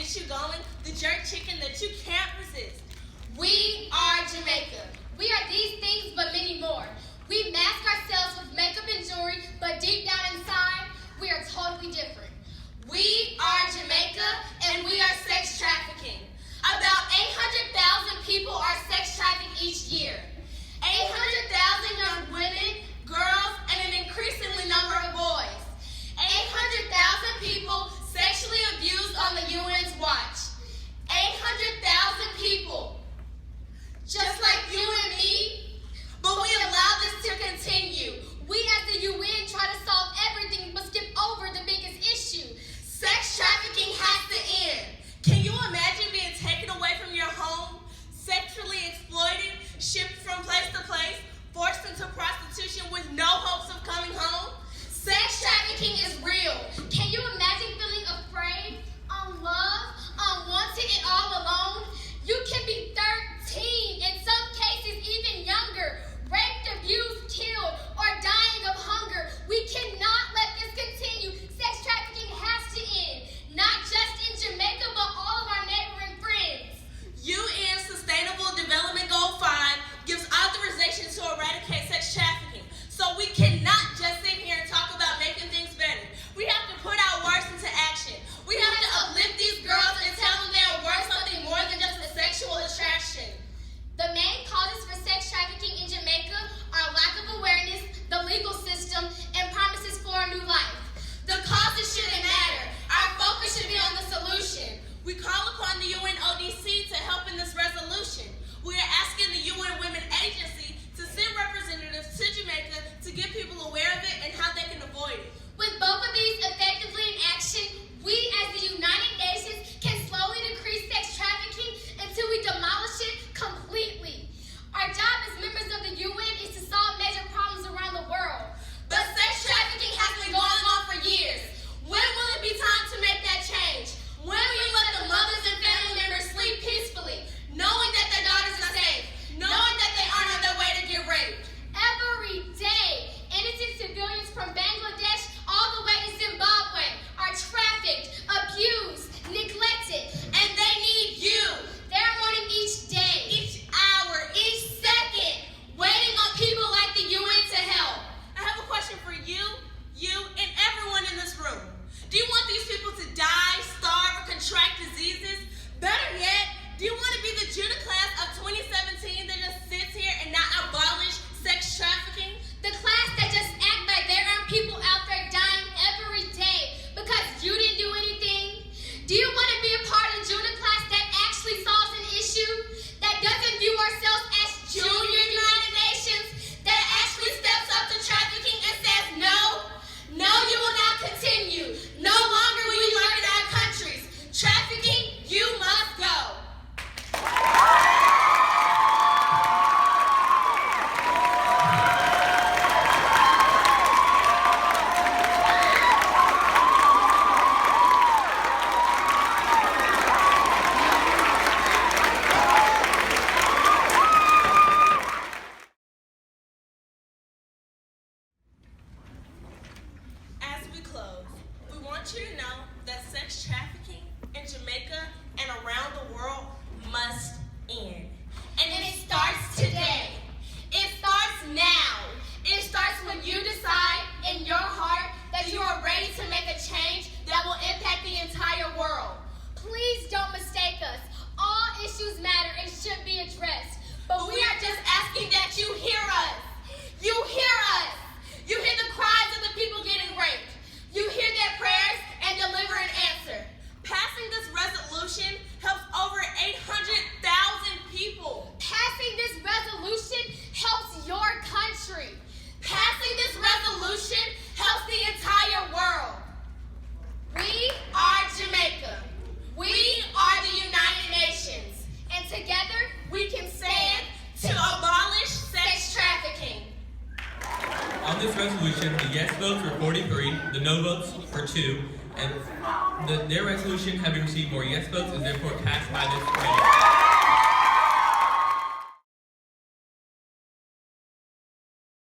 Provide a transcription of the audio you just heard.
get you going, the jerk chicken that you can't resist. We are Jamaica. We are these things, but many more. We mask ourselves with makeup and jewelry, but deep down inside, we are totally different. We are Jamaica, and we are sex trafficking. About 800,000 people are sex trafficked each year. 800,000 young women, girls, and an increasingly number of boys. 800,000 people sexually abused on the UN's watch. 800,000 people, just like you and me, but we allow this to continue. We as the UN try to solve everything but skip over the biggest issue. Sex trafficking has to end. Can you imagine being taken away from your home, sexually exploited, shipped from place to place, forced into prostitution with no hopes of coming home? Sex trafficking is real. Can you imagine feeling afraid, unloved, unwanted, and all alone? You can be 13, in some cases even younger, raped, abused, killed, or dying of hunger. We cannot let this continue. Sex trafficking has to end, not just in Jamaica, but all of our neighboring friends. UN Sustainable Development Goal 5 gives authorization to eradicate sex trafficking. So we cannot just sit here and talk about making things better. We have to put our words into action. We have to uplift these girls and tell them they are worth something more than just a sexual attraction. The main causes for sex trafficking in Jamaica are lack of awareness, the legal system, and promises for a new life. The causes shouldn't matter. Our focus should be on the solution. We call upon the UNODC to help in this resolution. We are asking the UN Women Agency to send representatives to Jamaica to get people aware of it and how they can avoid it. With both of these effectively in action, we as the United Nations can slowly decrease sex trafficking until we demolish it completely. Our job as members of the UN is to solve major problems around the world. But sex trafficking has been going on for years. When will it be time to make that change? When will you let the mothers and family members sleep peacefully, knowing that their daughters are safe, knowing that they aren't on their way to get raped? Every day, innocent civilians from Bangladesh all the way to Zimbabwe are trafficked, abused, neglected, And they need you. they're mourning each day, Each hour, each second, waiting on people like the UN to help. I have a question for you, and everyone in this room. Do you want these people to die, starve, or contract diseases? Better yet, do you want to be the JUNA class of 2017 that just sits here and not abolish sex trafficking? the class that just act like there aren't people out there dying every day because you didn't do anything? Do you want to be a part of the JUNA class that actually solves an issue, that doesn't view ourselves as junior United Nations, that actually steps up to trafficking and says no? No, you will not continue. No longer will you work in our countries. Trafficking, you must go. As we close, we want you to know that sex trafficking in Jamaica and around the world must end. And it starts today. It starts now. It starts when you decide in your heart that you are ready to make a change that will impact the entire world. Please don't mistake us. All issues matter and should be addressed. But we are just asking that you hear us. You hear us. You hear the cries of the people getting raped. You hear their prayers and deliver an answer. Passing this resolution helps over 800,000 people. Passing this resolution helps your country. Passing this resolution helps the entire world. We Are Jamaica. We are the United Nations. and together We can stand to abolish sex trafficking. On this resolution, the yes votes were 43, the no votes were 2, and their resolution having received more yes votes is therefore passed by this committee.